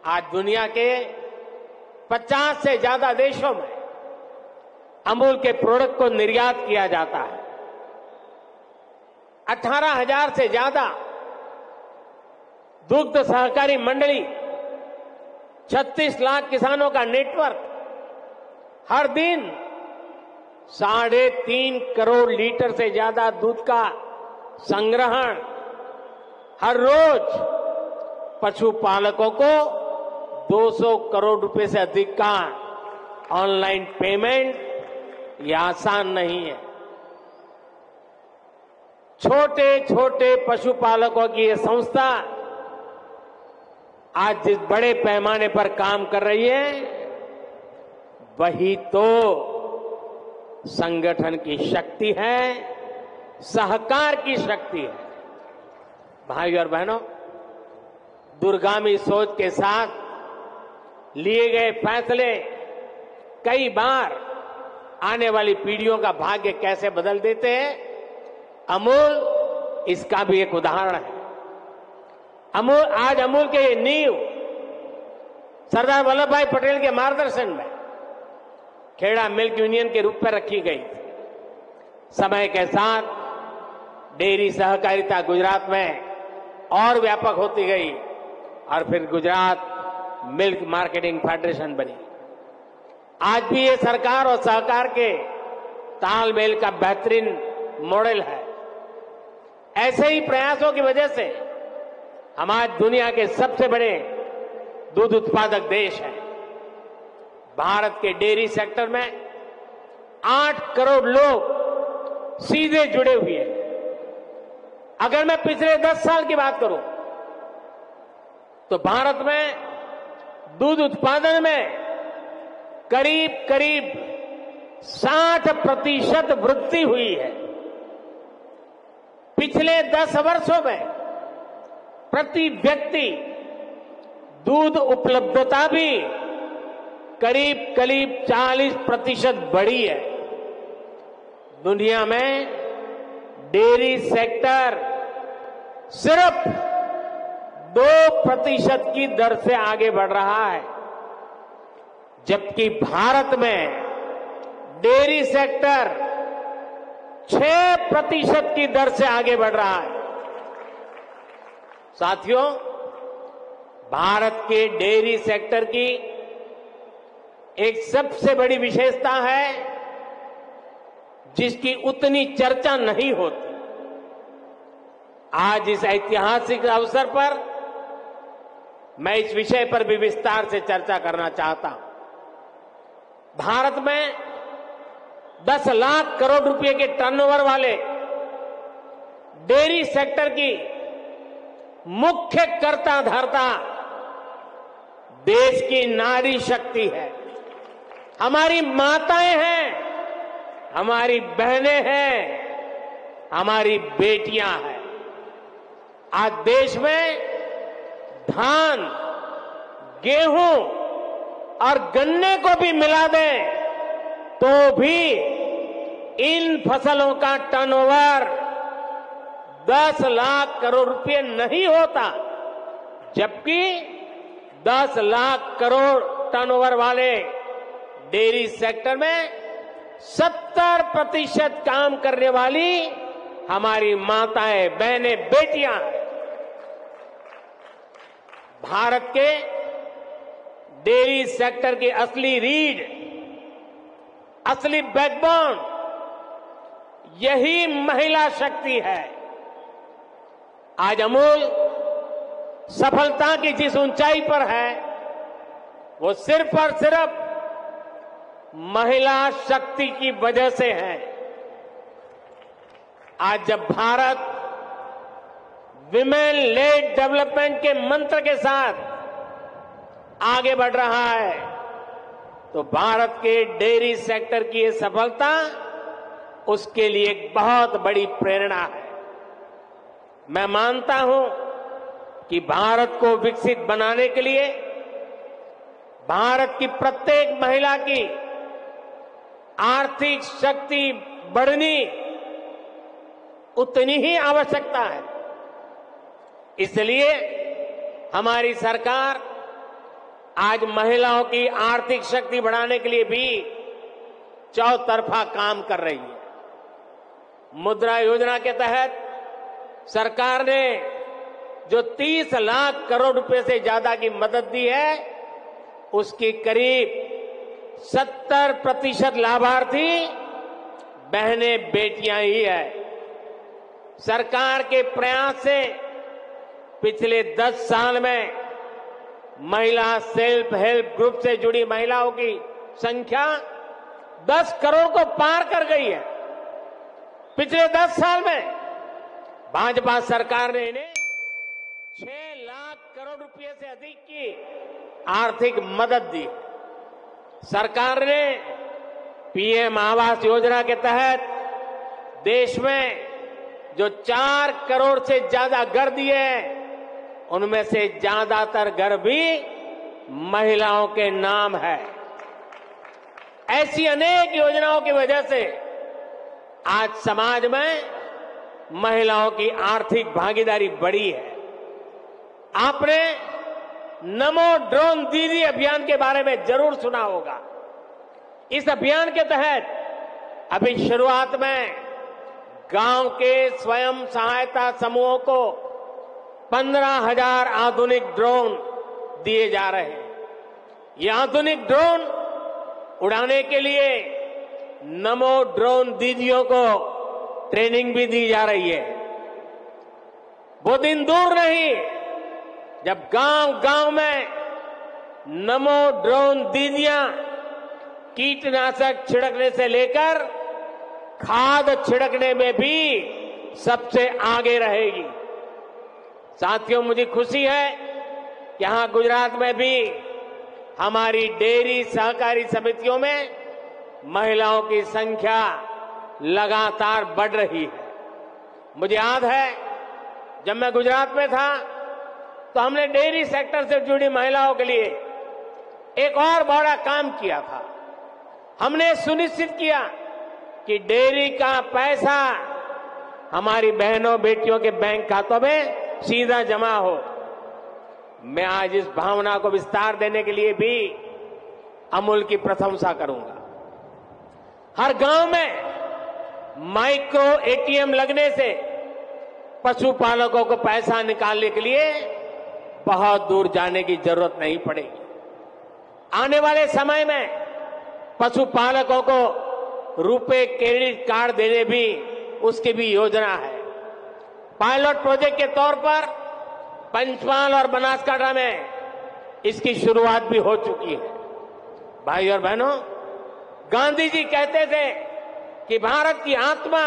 आज दुनिया के 50 से ज्यादा देशों में अमूल के प्रोडक्ट को निर्यात किया जाता है। 18,000 से ज्यादा दुग्ध सहकारी मंडली, 36 लाख किसानों का नेटवर्क, हर दिन 3.5 करोड़ लीटर से ज्यादा दूध का संग्रहण, हर रोज पशुपालकों को 200 करोड़ रुपए से अधिक का ऑनलाइन पेमेंट, ये आसान नहीं है। छोटे छोटे पशुपालकों की ये संस्था आज जिस बड़े पैमाने पर काम कर रही है, वही तो संगठन की शक्ति है, सहकार की शक्ति है। भाइयों और बहनों, दूरगामी सोच के साथ लिए गए फैसले कई बार आने वाली पीढ़ियों का भाग्य कैसे बदल देते हैं, अमूल इसका भी एक उदाहरण है। आज अमूल के नींव सरदार वल्लभ भाई पटेल के मार्गदर्शन में खेड़ा मिल्क यूनियन के रूप में रखी गई थी। समय के साथ डेयरी सहकारिता गुजरात में और व्यापक होती गई और फिर गुजरात मिल्क मार्केटिंग फेडरेशन बनी। आज भी ये सरकार और सहकार के तालमेल का बेहतरीन मॉडल है। ऐसे ही प्रयासों की वजह से हम आज दुनिया के सबसे बड़े दूध उत्पादक देश हैं। भारत के डेयरी सेक्टर में 8 करोड़ लोग सीधे जुड़े हुए हैं। अगर मैं पिछले 10 साल की बात करूं तो भारत में दूध उत्पादन में करीब करीब 60% वृद्धि हुई है। पिछले 10 वर्षों में प्रति व्यक्ति दूध उपलब्धता भी करीब करीब 40% बढ़ी है। दुनिया में डेयरी सेक्टर सिर्फ 2% की दर से आगे बढ़ रहा है, जबकि भारत में डेयरी सेक्टर 6% की दर से आगे बढ़ रहा है। साथियों, भारत के डेयरी सेक्टर की एक सबसे बड़ी विशेषता है जिसकी उतनी चर्चा नहीं होती। आज इस ऐतिहासिक अवसर पर मैं इस विषय पर भी विस्तार से चर्चा करना चाहता हूं। भारत में 10 लाख करोड़ रुपए के टर्नओवर वाले डेयरी सेक्टर की मुख्य कर्ता धर्ता देश की नारी शक्ति है। हमारी माताएं हैं, हमारी बहनें हैं, हमारी बेटियां हैं। आज देश में धान, गेहूं और गन्ने को भी मिला दें तो भी इन फसलों का टर्नओवर 10 लाख करोड़ रुपए नहीं होता, जबकि 10 लाख करोड़ टर्नओवर वाले डेयरी सेक्टर में 70% काम करने वाली हमारी माताएं, बहनें, बेटियां हैं। भारत के डेयरी सेक्टर की असली रीढ़, असली बैकबोन यही महिला शक्ति है। आज अमूल सफलता की जिस ऊंचाई पर है वो सिर्फ और सिर्फ महिला शक्ति की वजह से है। आज जब भारत विमेन लेड डेवलपमेंट के मंत्र के साथ आगे बढ़ रहा है तो भारत के डेयरी सेक्टर की ये सफलता उसके लिए एक बहुत बड़ी प्रेरणा है। मैं मानता हूं कि भारत को विकसित बनाने के लिए भारत की प्रत्येक महिला की आर्थिक शक्ति बढ़नी उतनी ही आवश्यकता है। इसलिए हमारी सरकार आज महिलाओं की आर्थिक शक्ति बढ़ाने के लिए भी चौतरफा काम कर रही है। मुद्रा योजना के तहत सरकार ने जो 30 लाख करोड़ रुपए से ज्यादा की मदद दी है, उसकी करीब 70% लाभार्थी बहनें बेटियां ही है। सरकार के प्रयास से पिछले 10 साल में महिला सेल्फ हेल्प ग्रुप से जुड़ी महिलाओं की संख्या 10 करोड़ को पार कर गई है। पिछले 10 साल में भाजपा सरकार ने इन्हें 6 लाख करोड़ रुपए से अधिक की आर्थिक मदद दी। सरकार ने पीएम आवास योजना के तहत देश में जो 4 करोड़ से ज्यादा घर दिए हैं, उनमें से ज्यादातर घर भी महिलाओं के नाम है। ऐसी अनेक योजनाओं की वजह से आज समाज में महिलाओं की आर्थिक भागीदारी बढ़ी है। आपने नमो ड्रोन दीदी अभियान के बारे में जरूर सुना होगा। इस अभियान के तहत अभी शुरुआत में गांव के स्वयं सहायता समूहों को 15,000 आधुनिक ड्रोन दिए जा रहे हैं। ये आधुनिक ड्रोन उड़ाने के लिए नमो ड्रोन दीदियों को ट्रेनिंग भी दी जा रही है। वो दिन दूर नहीं जब गांव-गांव में नमो ड्रोन दीदियां कीटनाशक छिड़कने से लेकर खाद छिड़कने में भी सबसे आगे रहेगी। साथियों, मुझे खुशी है कि यहां गुजरात में भी हमारी डेयरी सहकारी समितियों में महिलाओं की संख्या लगातार बढ़ रही है। मुझे याद है जब मैं गुजरात में था तो हमने डेयरी सेक्टर से जुड़ी महिलाओं के लिए एक और बड़ा काम किया था। हमने सुनिश्चित किया कि डेयरी का पैसा हमारी बहनों बेटियों के बैंक खातों में सीधा जमा हो। मैं आज इस भावना को विस्तार देने के लिए भी अमूल की प्रशंसा करूंगा। हर गांव में माइक्रो एटीएम लगने से पशुपालकों को पैसा निकालने के लिए बहुत दूर जाने की जरूरत नहीं पड़ेगी। आने वाले समय में पशुपालकों को रुपे क्रेडिट कार्ड देने भी उसकी भी योजना है। पायलट प्रोजेक्ट के तौर पर पंचमहाल और बनासकांठा में इसकी शुरुआत भी हो चुकी है। भाई और बहनों, गांधी जी कहते थे कि भारत की आत्मा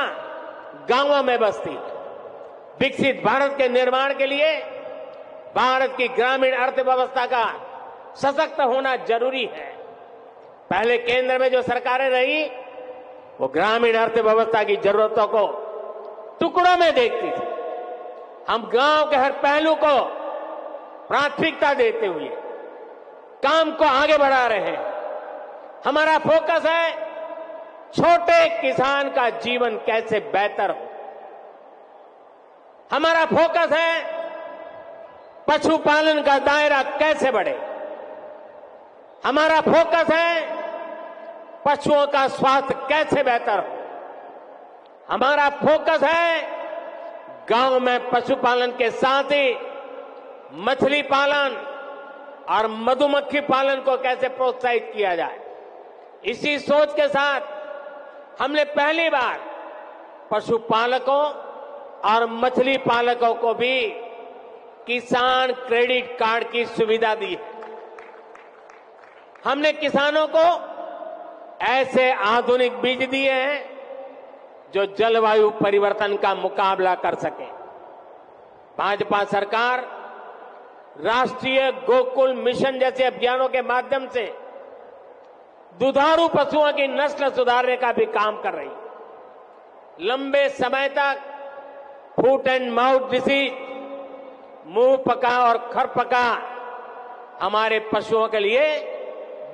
गांवों में बसती है। विकसित भारत के निर्माण के लिए भारत की ग्रामीण अर्थव्यवस्था का सशक्त होना जरूरी है। पहले केंद्र में जो सरकारें रही वो ग्रामीण अर्थव्यवस्था की जरूरतों को टुकड़ों में देखती थी। हम गांव के हर पहलू को प्राथमिकता देते हुए काम को आगे बढ़ा रहे हैं। हमारा फोकस है छोटे किसान का जीवन कैसे बेहतर हो। हमारा फोकस है पशुपालन का दायरा कैसे बढ़े। हमारा फोकस है पशुओं का स्वास्थ्य कैसे बेहतर हो। हमारा फोकस है गांव में पशुपालन के साथ ही मछली पालन और मधुमक्खी पालन को कैसे प्रोत्साहित किया जाए। इसी सोच के साथ हमने पहली बार पशुपालकों और मछली पालकों को भी किसान क्रेडिट कार्ड की सुविधा दी है। हमने किसानों को ऐसे आधुनिक बीज दिए हैं जो जलवायु परिवर्तन का मुकाबला कर सके। भाजपा सरकार राष्ट्रीय गोकुल मिशन जैसे अभियानों के माध्यम से दुधारू पशुओं की नस्ल सुधारने का भी काम कर रही है। लंबे समय तक फुट एंड माउथ डिसीज, मुंह पका और खर पका हमारे पशुओं के लिए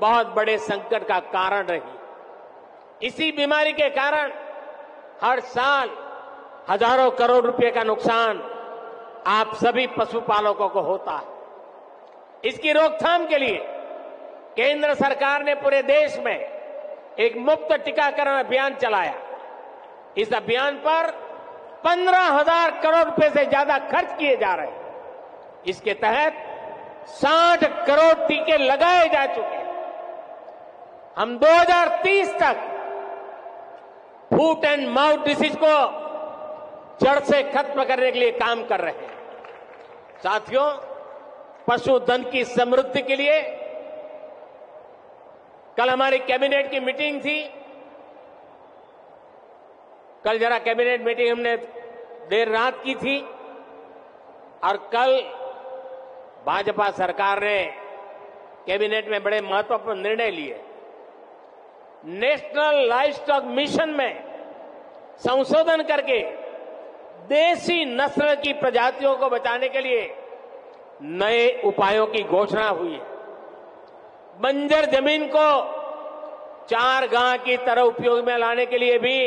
बहुत बड़े संकट का कारण रही। इसी बीमारी के कारण हर साल हजारों करोड़ रुपए का नुकसान आप सभी पशुपालकों को होता है। इसकी रोकथाम के लिए केंद्र सरकार ने पूरे देश में एक मुफ्त टीकाकरण अभियान चलाया। इस अभियान पर 15,000 करोड़ रुपए से ज्यादा खर्च किए जा रहे हैं। इसके तहत 60 करोड़ टीके लगाए जा चुके हैं। हम 2030 तक फूट एंड माउथ डिसीज को जड़ से खत्म करने के लिए काम कर रहे हैं। साथियों, पशुधन की समृद्धि के लिए कल हमारी कैबिनेट की मीटिंग थी। कल जरा कैबिनेट मीटिंग हमने देर रात की थी और कल भाजपा सरकार ने कैबिनेट में बड़े महत्वपूर्ण निर्णय लिए। नेशनल लाइवस्टॉक मिशन में संशोधन करके देसी नस्ल की प्रजातियों को बचाने के लिए नए उपायों की घोषणा हुई है। बंजर जमीन को चारगाह की तरह उपयोग में लाने के लिए भी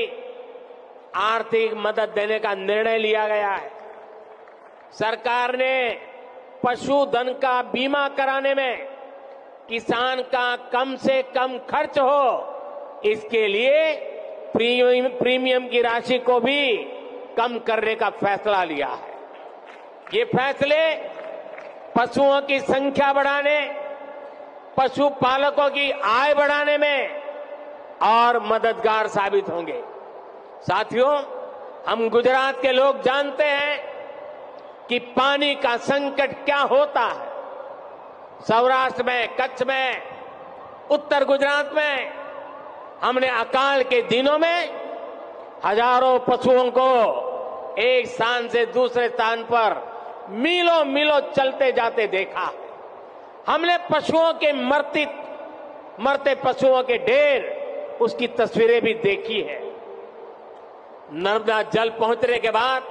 आर्थिक मदद देने का निर्णय लिया गया है। सरकार ने पशुधन का बीमा कराने में किसान का कम से कम खर्च हो, इसके लिए प्रीमियम की राशि को भी कम करने का फैसला लिया है। ये फैसले पशुओं की संख्या बढ़ाने, पशुपालकों की आय बढ़ाने में और मददगार साबित होंगे। साथियों, हम गुजरात के लोग जानते हैं कि पानी का संकट क्या होता है। सौराष्ट्र में, कच्छ में, उत्तर गुजरात में हमने अकाल के दिनों में हजारों पशुओं को एक स्थान से दूसरे स्थान पर मीलों मीलों चलते जाते देखा। हमने पशुओं के मरते पशुओं के ढेर, उसकी तस्वीरें भी देखी है। नर्मदा जल पहुंचने के बाद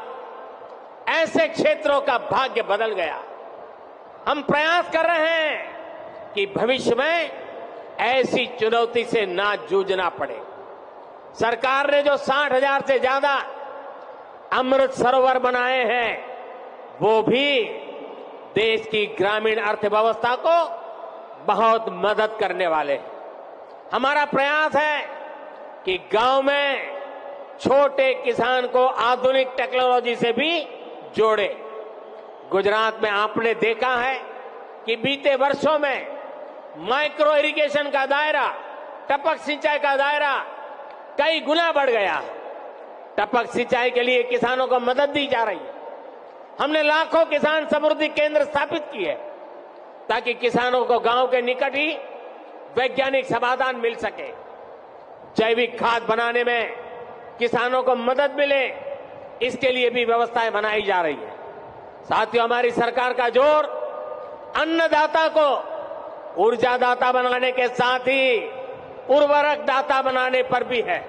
ऐसे क्षेत्रों का भाग्य बदल गया। हम प्रयास कर रहे हैं कि भविष्य में ऐसी चुनौती से ना जूझना पड़े। सरकार ने जो 60,000 से ज्यादा अमृत सरोवर बनाए हैं, वो भी देश की ग्रामीण अर्थव्यवस्था को बहुत मदद करने वाले हैं। हमारा प्रयास है कि गांव में छोटे किसान को आधुनिक टेक्नोलॉजी से भी जोड़े। गुजरात में आपने देखा है कि बीते वर्षों में माइक्रो इरिगेशन का दायरा, टपक सिंचाई का दायरा कई गुना बढ़ गया। टपक सिंचाई के लिए किसानों को मदद दी जा रही है। हमने लाखों किसान समृद्धि केंद्र स्थापित किए ताकि किसानों को गांव के निकट ही वैज्ञानिक समाधान मिल सके। जैविक खाद बनाने में किसानों को मदद मिले, इसके लिए भी व्यवस्थाएं बनाई जा रही है। साथियों, हमारी सरकार का जोर अन्नदाता को ऊर्जादाता बनाने के साथ ही उर्वरक दाता बनाने पर भी है।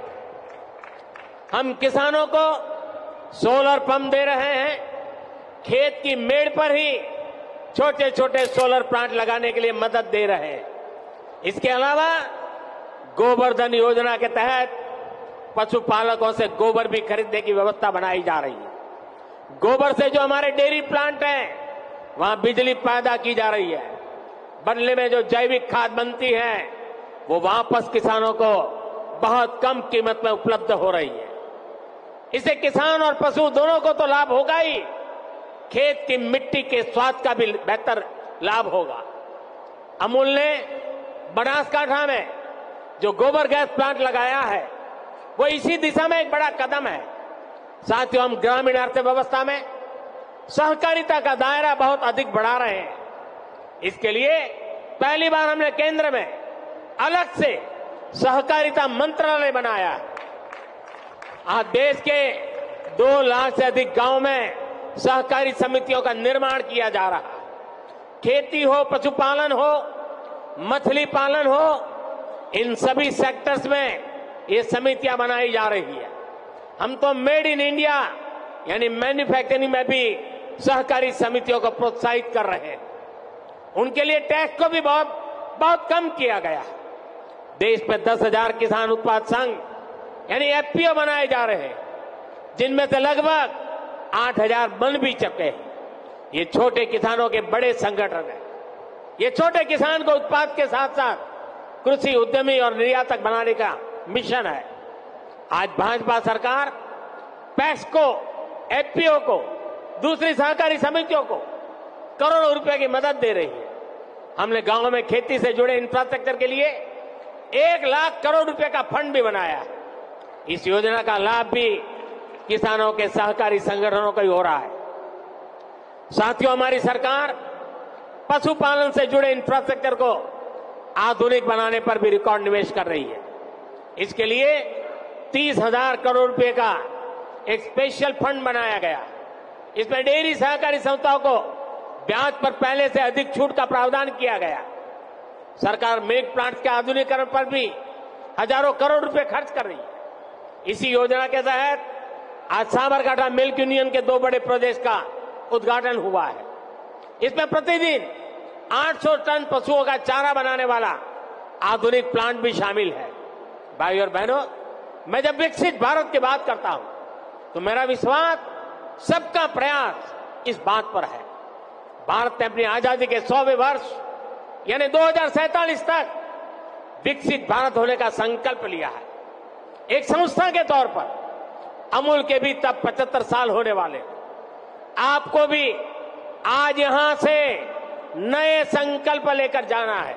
हम किसानों को सोलर पंप दे रहे हैं। खेत की मेड़ पर ही छोटे छोटे सोलर प्लांट लगाने के लिए मदद दे रहे हैं। इसके अलावा गोवर्धन योजना के तहत पशुपालकों से गोबर भी खरीदने की व्यवस्था बनाई जा रही है। गोबर से जो हमारे डेयरी प्लांट हैं, वहां बिजली पैदा की जा रही है। बदले में जो जैविक खाद बनती है, वो वापस किसानों को बहुत कम कीमत में उपलब्ध हो रही है। इससे किसान और पशु दोनों को तो लाभ होगा ही, खेत की मिट्टी के स्वाद का भी बेहतर लाभ होगा। अमूल ने बनासकांठा में जो गोबर गैस प्लांट लगाया है, वो इसी दिशा में एक बड़ा कदम है। साथियों, हम ग्रामीण अर्थव्यवस्था में सहकारिता का दायरा बहुत अधिक बढ़ा रहे हैं। इसके लिए पहली बार हमने केंद्र में अलग से सहकारिता मंत्रालय बनाया। आज देश के 2 लाख से अधिक गांव में सहकारी समितियों का निर्माण किया जा रहा है। खेती हो, पशुपालन हो, मछली पालन हो, इन सभी सेक्टर्स में ये समितियां बनाई जा रही है। हम तो मेड इन इंडिया यानी मैन्युफैक्चरिंग में भी सहकारी समितियों को प्रोत्साहित कर रहे हैं। उनके लिए टैक्स को भी बहुत कम किया गया। देश में 10,000 किसान उत्पाद संघ यानी एफपीओ बनाए जा रहे हैं, जिनमें से लगभग 8,000 बन भी चुके हैं। ये छोटे किसानों के बड़े संगठन हैं। ये छोटे किसान को उत्पाद के साथ साथ कृषि उद्यमी और निर्यातक बनाने का मिशन है। आज भाजपा सरकार पैक्स को, एफपीओ को, दूसरी सहकारी समितियों को करोड़ों रुपए की मदद दे रही है। हमने गांव में खेती से जुड़े इंफ्रास्ट्रक्चर के लिए 1 लाख करोड़ रुपए का फंड भी बनाया है। इस योजना का लाभ भी किसानों के सहकारी संगठनों को ही हो रहा है। साथियों, हमारी सरकार पशुपालन से जुड़े इंफ्रास्ट्रक्चर को आधुनिक बनाने पर भी रिकॉर्ड निवेश कर रही है। इसके लिए 30,000 करोड़ रुपए का एक स्पेशल फंड बनाया गया। इसमें डेयरी सहकारी संस्थाओं को ब्याज पर पहले से अधिक छूट का प्रावधान किया गया। सरकार मिल्क प्लांट के आधुनिकीकरण पर भी हजारों करोड़ रुपए खर्च कर रही है। इसी योजना के तहत आज साबरकांठा मिल्क यूनियन के 2 बड़े प्रोजेक्ट का उद्घाटन हुआ है। इसमें प्रतिदिन 800 टन पशुओं का चारा बनाने वाला आधुनिक प्लांट भी शामिल है। भाइयों और बहनों, मैं जब विकसित भारत की बात करता हूं तो मेरा विश्वास, सबका प्रयास इस बात पर है। भारत ने अपनी आजादी के 100वें वर्ष यानी 2047 तक विकसित भारत होने का संकल्प लिया है। एक संस्था के तौर पर अमूल के भी तब 75 साल होने वाले। आपको भी आज यहां से नए संकल्प लेकर जाना है।